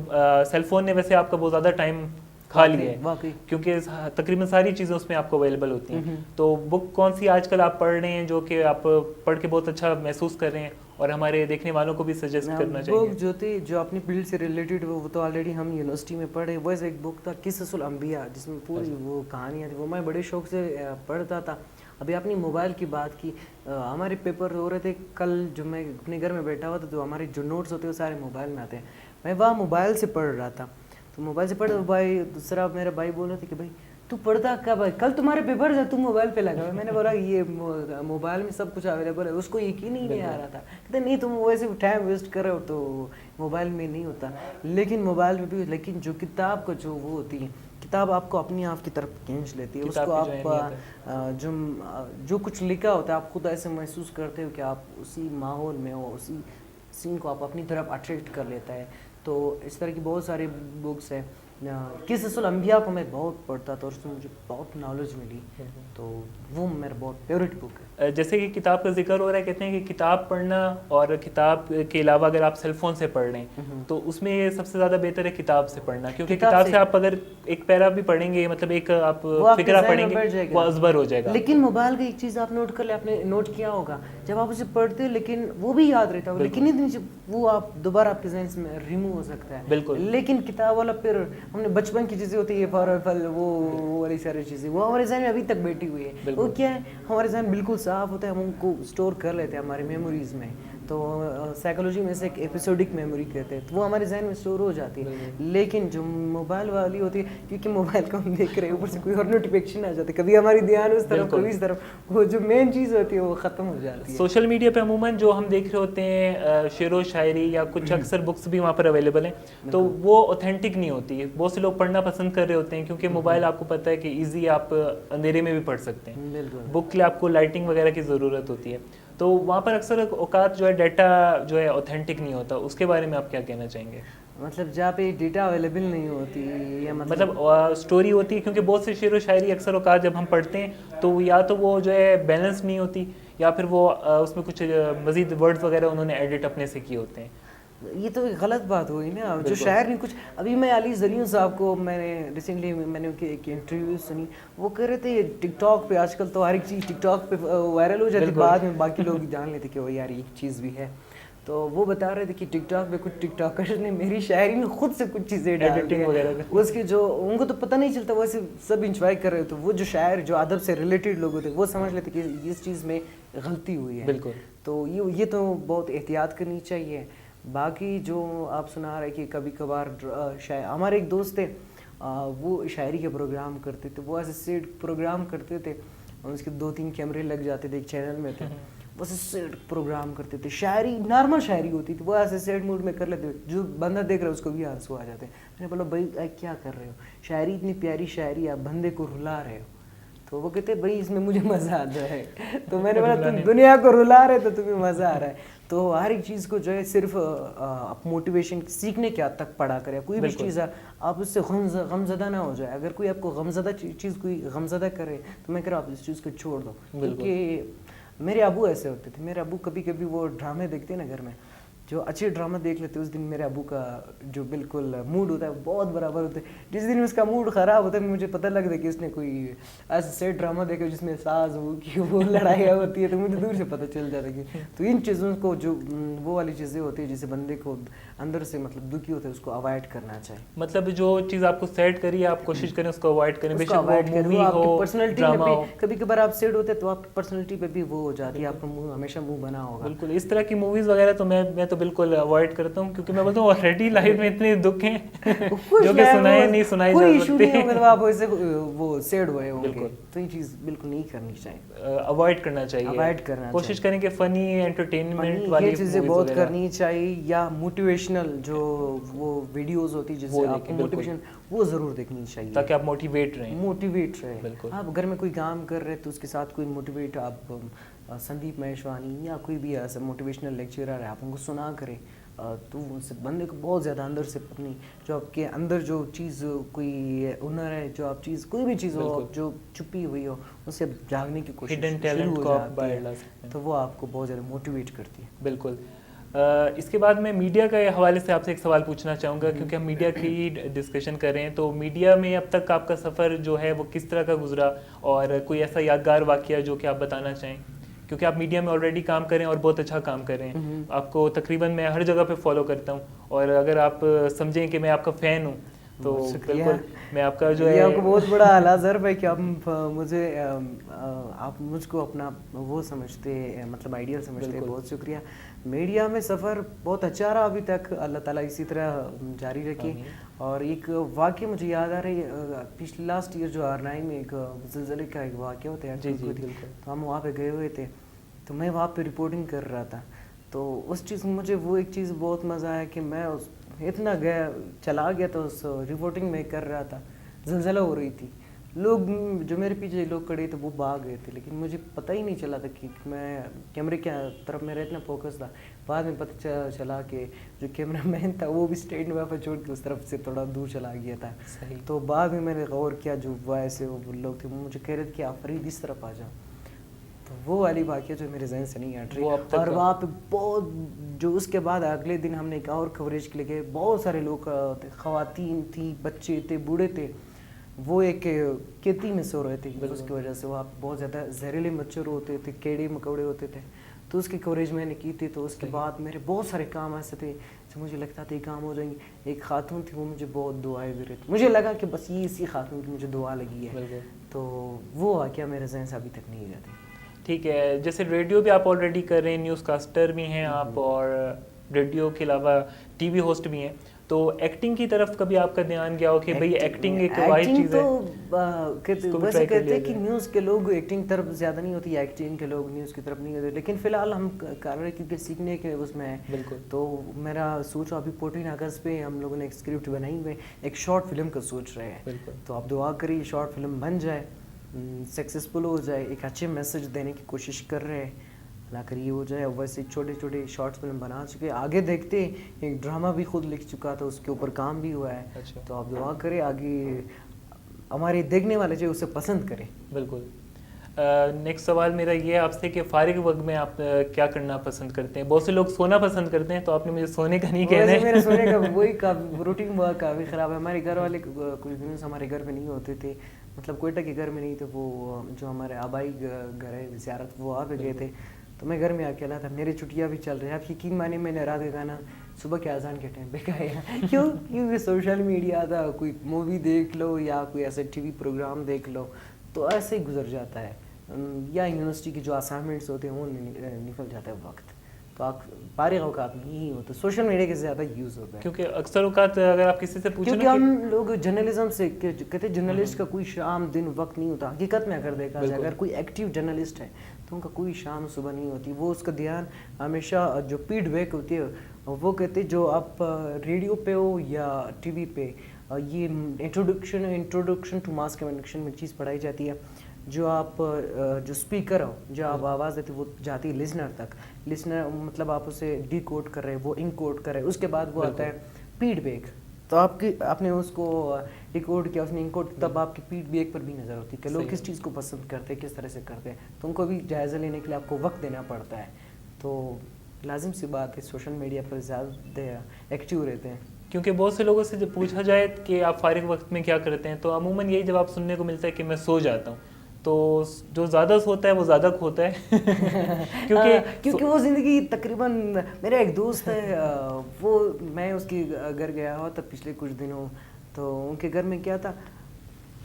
سیل فون نے ویسے آپ کا بہت زیادہ ٹائم کھا لیا ہے کیونکہ تقریباً ساری چیزیں اس میں آپ کو اویلیبل ہوتی ہیں. تو بک کون سی آج کل آپ پڑھ رہے ہیں جو کہ آپ پڑھ کے بہت اچھا محسوس کر رہے ہیں اور ہمارے دیکھنے والوں کو بھی سجیسٹ کرنا چاہیے؟ بک جو تھی جو اپنی فیلڈ سے ریلیٹڈ وہ تو آلریڈی ہم یونیورسٹی میں پڑھے. وہ ایک بک تھا قصص الانبیاء جس میں پوری وہ کہانیاں تھیں. وہ میں بڑے شوق سے پڑھتا تھا. ابھی اپنی موبائل کی بات کی ہمارے پیپر ہو رہے تھے کل جو میں اپنے گھر میں بیٹھا ہوا تھا تو ہمارے جو نوٹس ہوتے ہیں وہ سارے موبائل میں آتے ہیں. میں وہاں موبائل سے پڑھ رہا تھا تو موبائل سے پڑھ بھائی دوسرا میرا بھائی بول رہا تھا کہ بھائی تو پڑھتا کب ہے کل تمہارے پیپر ہے تم موبائل پہ لگا. میں نے بولا یہ موبائل میں سب کچھ اویلیبل ہے. اس کو یقین ہی نہیں آ رہا تھا. کہتے نہیں تم ویسے ٹائم ویسٹ کر رہے ہو تو موبائل میں نہیں ہوتا. لیکن موبائل میں بھی لیکن جو کتاب کا جو وہ ہوتی ہے کتاب آپ کو اپنی آپ کی طرف کھینچ لیتی ہے. اس کو آپ جو کچھ لکھا ہوتا ہے آپ خود ایسے محسوس کرتے ہو کہ آپ اسی ماحول میں ہو اسی سین کو آپ اپنی طرف اٹریکٹ کر لیتا ہے. تو اس طرح کی بہت ساری بکس ہیں. قصص الانبیاء کو میں بہت پڑھتا تھا اور اس سے مجھے بہت نالج ملی. تو وہ میرا بہت فیوریٹ بک ہے. جیسے کہ کتاب کا ذکر ہو رہا ہے کہتے ہیں کہ کتاب پڑھنا اور کتاب کے علاوہ اگر آپ سیل فون سے پڑھ رہے ہیں تو اس میں یہ سب سے زیادہ بہتر ہے کتاب سے پڑھنا کیونکہ کتاب سے آپ اگر ایک پیرا بھی پڑھیں گے مطلب ایک آپ فکرہ پڑھیں گے وہ ازبر ہو جائے گا. لیکن موبائل کا ایک چیز آپ نوٹ کر لیں آپ نے نوٹ کیا ہوگا جب آپ اسے پڑھتے ہو لیکن وہ بھی یاد رہتا ہے لیکن وہ آپ دوبارہ آپ کے ذہن میں ریمو ہو سکتا ہے. بالکل. لیکن کتاب والا پھر ہم نے بچپن کی چیزیں ہوتی ہے فار پھل وہ والی ساری چیزیں وہ ہمارے ذہن میں ابھی تک بیٹھی ہوئی ہے. وہ کیا ہے ہمارے ذہن بالکل صاف ہوتا ہے ہم ان کو اسٹور کر لیتے ہیں ہماری میموریز میں. تو سائیکالوجی میں سے ایک ایپیسوڈک میموری کہتے ہیں تو وہ ہمارے ذہن میں اسٹور ہو جاتی ہے. لیکن جو موبائل والی ہوتی ہے کیونکہ موبائل کو ہم دیکھ رہے ہیں اوپر سے کوئی اور نوٹیفیکیشن آ جاتی ہے کبھی ہماری دھیان اس طرف کبھی اس طرف وہ جو مین چیز ہوتی ہے وہ ختم ہو جاتی ہے. سوشل میڈیا پہ عموماً جو ہم دیکھ رہے ہوتے ہیں شعر و شاعری یا کچھ اکثر بکس بھی وہاں پر اویلیبل ہیں تو وہ اوتھینٹک نہیں ہوتی. بہت سے لوگ پڑھنا پسند کر رہے ہوتے ہیں کیونکہ موبائل آپ کو پتہ ہے کہ ایزی آپ اندھیرے میں بھی پڑھ سکتے ہیں. بک کے لیے آپ کو لائٹنگ وغیرہ کی ضرورت ہوتی ہے تو وہاں پر اکثر اوقات جو ہے ڈیٹا جو ہے اوتھینٹک نہیں ہوتا. اس کے بارے میں آپ کیا کہنا چاہیں گے؟ مطلب جہاں پہ ڈیٹا اویلیبل نہیں ہوتی یا مطلب اسٹوری ہوتی ہے کیونکہ بہت سے شعر و شاعری اکثر اوقات جب ہم پڑھتے ہیں تو یا تو وہ جو ہے بیلنس نہیں ہوتی یا پھر وہ اس میں کچھ مزید ورڈز وغیرہ انہوں نے ایڈٹ اپنے سے کیے ہوتے ہیں. یہ تو غلط بات ہوئی نا. جو شاعر نے کچھ ابھی میں علی زلیوں صاحب کو میں نے ریسنٹلی میں نے ایک انٹرویو سنی وہ کہہ رہے تھے ٹک ٹاک پہ آج کل تو ہر ایک چیز ٹک ٹاک پہ وائرل ہو جاتی بعد میں باقی لوگ جان لیتے کہ وہ یار یہ چیز بھی ہے. تو وہ بتا رہے تھے کہ ٹک ٹاک پہ کچھ ٹک ٹاکرز نے میری شاعری میں خود سے کچھ چیزیں ڈالی اس کے جو ان کو تو پتہ نہیں چلتا ویسے سب انجوائے کر رہے. تو وہ جو شاعر جو ادب سے ریلیٹڈ لوگ ہوتے وہ سمجھ لیتے کہ اس چیز میں غلطی ہوئی ہے. بالکل. تو یہ تو بہت احتیاط کرنی چاہیے. باقی جو آپ سنا رہے کہ کبھی کبھار ہمارے ایک دوست تھے وہ شاعری کے پروگرام کرتے تھے. وہ ایسے سیٹ پروگرام کرتے تھے اور اس کے 2-3 کیمرے لگ جاتے تھے ایک چینل میں تھے, بس سیٹ پروگرام کرتے تھے, شاعری نارمل شاعری ہوتی تھی, وہ ایسے سیٹ موڈ میں کر لیتے, جو بندہ دیکھ رہا ہے اس کو بھی آنسو آ جاتے ہیں. میں نے بولا بھائی کیا کر رہے ہو, شاعری اتنی پیاری شاعری, آپ بندے کو رلا رہے ہو. تو وہ کہتے بھائی اس میں مجھے مزہ آتا ہے. تو میں نے بولا تم دنیا کو رلا رہے تو تمہیں مزہ آ رہا ہے. تو ہر ایک چیز کو جو ہے صرف موٹیویشن سیکھنے کے حد تک پڑھا کرے, کوئی بھی چیز ہے آپ اس سے غمزدہ نہ ہو جائے. اگر کوئی آپ کو غمزدہ چیز کوئی غمزدہ کرے تو میں کہہ رہا ہوں آپ اس چیز کو چھوڑ دو. کیونکہ میرے ابو ایسے ہوتے تھے, میرے ابو کبھی کبھی وہ ڈرامے دیکھتے نا گھر میں, جو اچھے ڈرامہ دیکھ لیتے اس دن میرے ابو کا جو بالکل موڈ ہوتا ہے بہت برابر ہوتا ہے. جس دن اس کا موڈ خراب ہوتا ہے مجھے پتہ لگتا ہے کہ اس نے کوئی ایسا سیٹ ڈرامہ دیکھا جس میں ساز وہ لڑائیاں ہوتی ہے, تو مجھے دور سے پتہ چل جاتا ہے کہ تو ان چیزوں کو جو وہ والی چیزیں ہوتی ہیں جسے بندے کو اندر سے مطلب دکھی ہوتا ہے اس کو اوائڈ کرنا چاہیے. مطلب جو چیز آپ کو سیٹ کری ہے آپ کوشش کریں اس کو اوائڈ کریں, بے شک وہ مووی آپ کی ہو, پرسنالٹی ڈرامہ میں ہو. بھی کبھی کبھار آپ سیٹ ہوتے ہیں تو آپ کی پرسنالٹی پہ بھی وہ ہو جاتی ہے, آپ کا منہ ہمیشہ منہ بنا ہوگا. بالکل اس طرح کی موویز وغیرہ تو میں تو بالکل اوائڈ کرتا ہوں, کیونکہ میں بولتا ہوں آلریڈی لائف میں اتنے دکھ ہیں جو کہ سنائے سنائی جا سکتے, کوئی ایشو نہیں ہوگا آپ ویسے وہ سیڈ ہوئے ہوں گے, تو یہ چیز بالکل نہیں کرنی چاہیے, اوائڈ کرنا چاہیے. اوائڈ کرنا کوشش کریں کہ فنی انٹرٹینمنٹ والی چیزیں بہت کرنی چاہیے, یا موٹیویشنل جو وہ ویڈیوز ہوتی ہے جس سے آپ کو موٹیویشن وہ ضرور دیکھنی چاہیے تاکہ آپ موٹیویٹ رہیں. بالکل آپ گھر میں کوئی کام کر رہے تو اس کے ساتھ کوئی موٹیویٹ, آپ سندیپ مہیشوانی یا کوئی بھی ایسا موٹیویشنل لیکچرر ہے آپ ان کو سنا کریں, تو اس بندے کو بہت زیادہ اندر سے اپنی جو آپ کے اندر جو چیز کوئی ہنر ہے, جو آپ چیز کوئی بھی چیز ہو جو چھپی ہوئی ہو اس سے جاگنے کی کوشش شروع ہو جاتی ہے, تو وہ آپ کو بہت زیادہ موٹیویٹ کرتی ہے. بالکل. اس کے بعد میں میڈیا کے حوالے سے آپ سے ایک سوال پوچھنا چاہوں گا, کیونکہ ہم میڈیا کی ڈسکشن کر رہے ہیں, تو میڈیا میں اب تک آپ کا سفر جو ہے وہ کس طرح کا گزرا, اور کوئی ایسا یادگار واقعہ جو کہ آپ بتانا چاہیں, کیونکہ آپ میڈیا میں آلریڈی کام کریں اور بہت اچھا کام کر رہے ہیں, آپ کو تقریباً میں ہر جگہ پہ فالو کرتا ہوں, اور اگر آپ سمجھیں کہ میں آپ کا فین ہوں تو بالکل میں آپ کا جو ہے آپ کو بہت بڑا اعلیٰ ضرب ہے کہ آپ مجھ کو اپنا وہ سمجھتے, مطلب آئیڈیل سمجھتے. بہت شکریہ. میڈیا میں سفر بہت اچھا رہا ابھی تک, اللہ تعالیٰ اسی طرح جاری رکھے. اور ایک واقعہ مجھے یاد آ رہی ہے, پچھلے لاسٹ ایئر جو R9 میں ایک زلزلے کا ایک واقعہ ہوتا ہے, تو ہم وہاں پہ گئے ہوئے تھے, تو میں وہاں پہ رپورٹنگ کر رہا تھا. تو اس چیز میں مجھے وہ ایک چیز بہت مزہ آیا کہ میں اتنا چلا گیا تو اس رپورٹنگ میں کر رہا تھا, زلزلہ ہو رہی تھی, لوگ جو میرے پیچھے لوگ کھڑے تھے وہ بھاگ گئے تھے, لیکن مجھے پتہ ہی نہیں چلا تھا کہ میں کیمرے کی طرف میرا اتنا فوکس تھا. بعد میں پتہ چلا کہ جو کیمرہ مین تھا وہ بھی اسٹینڈ وہاں پہ چھوڑ کے اس طرف سے تھوڑا دور چلا گیا تھا. تو بعد میں نے غور کیا, جو وہ ایسے وہ لوگ تھے وہ مجھے کہہ رہے تھے کہ آپ فرید اس طرف آ جاؤ. تو وہ والی واقعہ جو میرے ذہن سے نہیں ہٹ رہی. اور وہاں پہ بہت جو اس کے بعد اگلے دن ہم نے ایک اور کوریج کے لیے گئے, بہت سارے لوگ تھے, خواتین تھیں, بچے تھے, بوڑھے تھے, وہ ایک کھیتی میں سو رہے تھے. اس کی وجہ سے وہاں بہت زیادہ زہریلے مچھر ہوتے تھے, کیڑے مکوڑے ہوتے تھے. تو اس کی کوریج میں نے کی تھی. تو اس کے بعد میرے بہت سارے کام ایسے تھے جو مجھے لگتا تھا یہ کام ہو جائیں گے. ایک خاتون تھی, وہ مجھے بہت دعائیں دے رہی تھی, مجھے لگا کہ بس یہ اسی خاتون کی مجھے دعا لگی ہے. تو وہ واقعہ میرے ذہن سے ابھی تک نہیں جاتے. ٹھیک ہے, جیسے ریڈیو بھی آپ آلریڈی کر رہے ہیں, نیوز کاسٹر بھی ہیں آپ, اور ریڈیو کے علاوہ ٹی وی ہوسٹ بھی ہیں, تو ایکٹنگ کی طرف کبھی آپ کا دھیان گیا ہو کہ بھئی ایکٹنگ ایک واحد چیز ہے؟ تو ویسے کہتے ہیں کہ نیوز کے لوگ ایکٹنگ طرف زیادہ نہیں ہوتی, ایکٹنگ کے لوگ نیوز کی طرف نہیں ہوتے, لیکن فی الحال ہم کر رہے کیونکہ سیکھنے کے اس میں ہے. تو میرا سوچ ابھی 14 اگست پہ ہم لوگوں نے ایک اسکرپٹ بنائی ہوئی, ایک شارٹ فلم کا سوچ رہے ہیں. تو آپ دعا کریے شارٹ فلم بن جائے, سکسیزفل ہو جائے, ایک اچھے میسج دینے کی کوشش کر رہے ہیں, اللہ کر یہ ہو جائے. ویسے چھوٹے چھوٹے شارٹ فلم بنا چکے, آگے دیکھتے. ایک ڈرامہ بھی خود لکھ چکا تھا, اس کے اوپر کام بھی ہوا ہے. تو آپ دعا کریں آگے ہمارے دیکھنے والے جو اسے پسند کریں. بالکل. نیکسٹ سوال میرا یہ ہے آپ سے کہ فارغ وقت میں آپ کیا کرنا پسند کرتے ہیں؟ بہت سے لوگ سونا پسند کرتے ہیں, تو آپ نے مجھے سونے کا نہیں کہنا ہے. میرے سونے کا وہی روٹین کافی خراب ہے. ہمارے گھر والے کچھ دنوں سے ہمارے گھر میں نہیں ہوتے تھے, مطلب کوئٹہ کے گھر میں نہیں تھے, وہ جو ہمارے آبائی گھر ہے زیارت, وہ وہاں پہ گئے تھے. تو میں گھر میں اکیلا تھا, میری چھٹیاں بھی چل رہی ہیں. آپ یقین مانیں میں نے رات کا گانا صبح کے اذان کے ٹائم پہ گایا. کیونکہ سوشل میڈیا تھا, کوئی مووی دیکھ لو یا کوئی ایسے ٹی وی پروگرام دیکھ لو, تو ایسے ہی گزر جاتا ہے, یا یونیورسٹی کی جو اسائنمنٹس ہوتے ہیں وہ نکل جاتا ہے وقت. تو فارغ اوقات میں یہی ہوتا ہے, سوشل میڈیا کے زیادہ یوز ہوتا ہے. کیونکہ اکثر اوقات اگر آپ کسی سے پوچھیں کیونکہ ہم لوگ جرنلزم سے کہتے ہیں جرنلسٹ کا کوئی شام دن وقت نہیں ہوتا. حقیقت میں اگر دیکھا جائے اگر کوئی ایکٹیو جرنلسٹ ہے تو ان کا کوئی شام صبح نہیں ہوتی. وہ اس کا دھیان ہمیشہ جو فیڈ بیک ہوتی ہے وہ کہتے جو آپ ریڈیو پہ ہو یا ٹی وی پہ, یہ انٹروڈکشن ٹو ماس کمیونیکیشن میں چیز پڑھائی جاتی ہے. جو آپ جو اسپیکر ہو, جو آپ آواز دیتے وہ جاتی ہے لسنر تک. لسنر مطلب آپ اسے ڈی کوڈ کر رہے, وہ ان کوڈ کر رہے, اس کے بعد وہ آتا ہے فیڈ بیک. تو آپ نے اس کو ڈیکوڈ کیا, اس نے انکوڈ, تب آپ کی فیڈ بیک پر بھی نظر ہوتی ہے کہ لوگ کس چیز کو پسند کرتے ہیں, کس طرح سے کرتے ہیں. تو ان کو بھی جائزہ لینے کے لیے آپ کو وقت دینا پڑتا ہے. تو لازم سی بات ہے سوشل میڈیا پر زیادہ ایکٹیو رہتے ہیں. کیونکہ بہت سے لوگوں سے جب پوچھا جائے کہ آپ فارغ وقت میں کیا کرتے ہیں تو عموماً یہی جواب سننے کو ملتا ہے کہ میں سو جاتا ہوں. تو جو زیادہ سوتا ہے وہ زیادہ کھوتا ہے. کیونکہ وہ زندگی تقریباً, میرا ایک دوست ہے وہ, میں اس کے گھر گیا ہوا تھا پچھلے کچھ دنوں, تو ان کے گھر میں کیا تھا,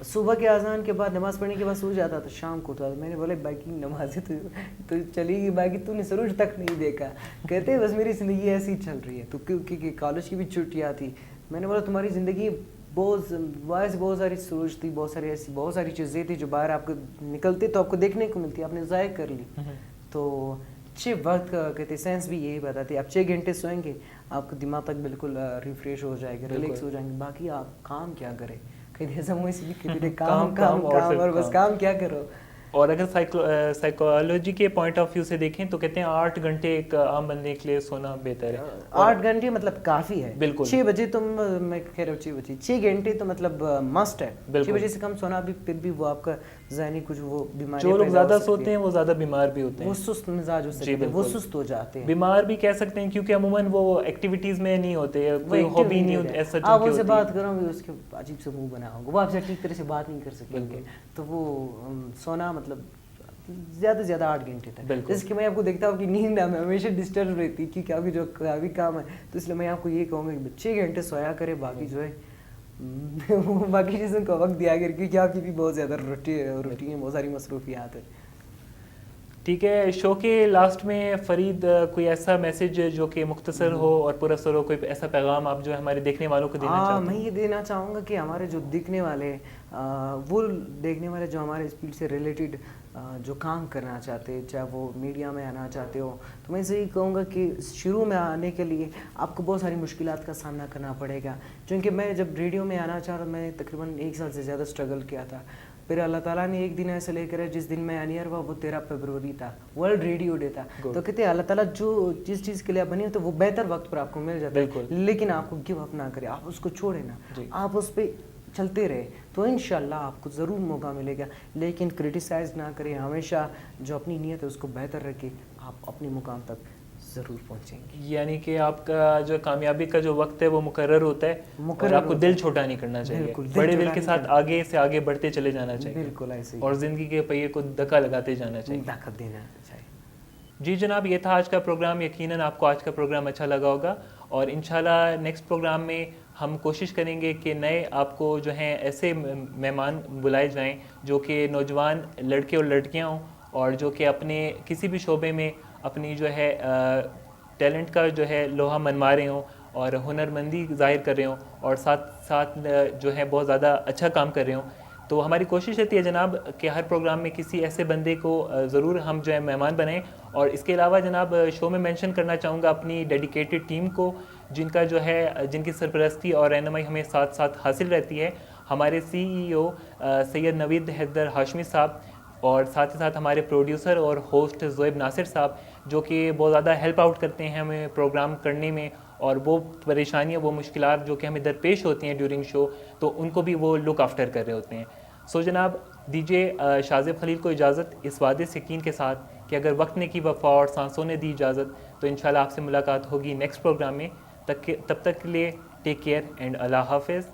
صبح کے اذان کے بعد نماز پڑھنے کے بعد سو جاتا تھا, شام کو تھا. میں نے بولے باقی نمازیں تو چلی گئی, باقی تو نے سروج تک نہیں دیکھا. کہتے بس میری زندگی ایسی چل رہی ہے. تو کیونکہ کالج کی بھی چھٹیاں تھی, میں نے بولا تمہاری زندگی بہت ساری سوچ تھی, بہت ساری چیزیں تھی جو باہر آپ کو نکلتے تو آپ کو دیکھنے کو ملتی, آپ نے ضائع کر لی. تو 6 وقت کا کہتے سائنس بھی یہی بتاتی ہے, آپ 6 گھنٹے سوئیں گے آپ کا دماغ تک بالکل ریفریش ہو جائے گا, ریلیکس ہو جائیں گے. باقی آپ کام کیا کریں, کہیں ایسا کام اور بس کام کیا کرو. اور اگر سائیکالوجی کے پوائنٹ آف ویو سے دیکھیں تو کہتے ہیں 8 گھنٹے ایک عام بندے کے لیے سونا بہتر ہے. 8 گھنٹے مطلب کافی ہے. بالکل 6 بجے تم, میں کہہ رہا ہوں 6 گھنٹے تو مطلب مسٹ ہے. 6 بجے سے کم سونا بھی پھر بھی وہ آپ کا ذہنی کچھ وہ بیماری, جو لوگ زیادہ سوتے ہیں وہ زیادہ بیمار بھی ہوتے ہیں, وہ سست مزاج ہو سکتے ہیں, وہ سست ہو جاتے ہیں. بیمار بھی کہہ سکتے ہیں کیونکہ عموماً وہ ایکٹیویٹیز میں نہیں ہوتے, کوئی ہابی نہیں ہوتی ایسا. آپ ان سے بات کرو گے اس کے عجیب سے منہ بنا ہوگا, وہ آپ سے ٹھیک طرح سے بات نہیں کر سکیں گے. تو وہ سونا مطلب زیادہ سے زیادہ 8 گھنٹے تک. جیسے کہ میں آپ کو دیکھتا ہوں کہ نیند میں ہمیشہ ڈسٹرب رہتی کیونکہ ابھی جو ابھی کام ہے, تو اس لیے میں آپ کو یہ کہوں گا کہ 6 گھنٹے سویا کرے, باقی جو ہے باقی چیزوں کو وقت دیا کرے, کیونکہ آپ کی بھی بہت زیادہ روٹین, بہت ساری مصروفیات ہیں. ٹھیک ہے, شو کے لاسٹ میں فرید کوئی ایسا میسج جو کہ مختصر ہو اور پر اثر ہو, کوئی ایسا پیغام آپ جو ہمارے دیکھنے والوں کو دینا چاہتے ہیں؟ میں یہ دینا چاہوں گا کہ ہمارے جو دیکھنے والے وہ دیکھنے والے جو ہمارے اس فیلڈ سے ریلیٹڈ جو کام کرنا چاہتے ہیں, چاہے وہ میڈیا میں آنا چاہتے ہو, تو میں اسے یہ کہوں گا کہ شروع میں آنے کے لیے آپ کو بہت ساری مشکلات کا سامنا کرنا پڑے گا. چونکہ میں جب ریڈیو میں آنا چاہ رہا, میں تقریباً 1 سال سے زیادہ اسٹرگل کیا تھا. پھر اللہ تعالیٰ نے ایک دن ایسا لے کر ہے جس دن میں انیئر ہوا, وہ 13 فروری تھا, ورلڈ ریڈیو ڈے تھا. تو کہتے ہیں اللہ تعالیٰ جو جس چیز کے لیے بنی ہو تو وہ بہتر وقت پر آپ کو مل جاتا ہے, لیکن آپ کو گیو اپ نہ کرے, آپ اس کو چھوڑے نا, آپ اس پہ چلتے رہے تو انشاءاللہ آپ کو ضرور موقع ملے گا. لیکن کرٹیسائز نہ کریں, ہمیشہ جو اپنی نیت ہے اس کو بہتر رکھے, آپ اپنے مقام تک ضرور پہنچیں گے. یعنی کہ آپ کا جو کامیابی کا جو وقت ہے وہ مقرر ہوتا ہے, اور آپ کو دل چھوٹا نہیں کرنا چاہیے, بڑے دل کے ساتھ آگے سے آگے بڑھتے چلے جانا چاہیے. بالکل ایسے ہی, اور زندگی کے پہیے کو دھکا لگاتے جانا چاہیے, طاقت دینا چاہیے. جی جناب, یہ تھا آج کا پروگرام. یقیناً آپ کو آج کا پروگرام اچھا لگا ہوگا, اور انشاءاللہ نیکسٹ پروگرام میں ہم کوشش کریں گے کہ نئے آپ کو جو ہیں ایسے مہمان بلائے جائیں جو کہ نوجوان لڑکے اور لڑکیاں ہوں, اور جو کہ اپنے کسی بھی شعبے میں اپنی جو ہے ٹیلنٹ کا جو ہے لوہا منوا رہے ہوں اور ہنرمندی ظاہر کر رہے ہوں, اور ساتھ ساتھ جو ہے بہت زیادہ اچھا کام کر رہے ہوں. تو ہماری کوشش رہتی ہے جناب کہ ہر پروگرام میں کسی ایسے بندے کو ضرور ہم جو ہے مہمان بنائیں. اور اس کے علاوہ جناب شو میں مینشن کرنا چاہوں گا اپنی ڈیڈیکیٹڈ ٹیم کو, جن کا جو ہے جن کی سرپرستی اور رہنمائی ہمیں ساتھ ساتھ حاصل رہتی ہے. ہمارے CEO سید نوید حیدر ہاشمی صاحب, اور ساتھ ہی ساتھ ہمارے پروڈیوسر اور ہوسٹ زویب ناصر صاحب, جو کہ بہت زیادہ ہیلپ آؤٹ کرتے ہیں ہمیں پروگرام کرنے میں, اور وہ پریشانیاں وہ مشکلات جو کہ ہمیں درپیش ہوتی ہیں ڈیورنگ شو, تو ان کو بھی وہ لک آفٹر کر رہے ہوتے ہیں. سو جناب, دیجیے شاذب خلیل کو اجازت اس وعدے سے یقین کے ساتھ کہ اگر وقت نے کی وفا اور سانسوں نے دی اجازت تو انشاءاللہ آپ سے ملاقات ہوگی نیکسٹ پروگرام میں. تب تک کے لیے ٹیک کیئر اینڈ اللہ حافظ.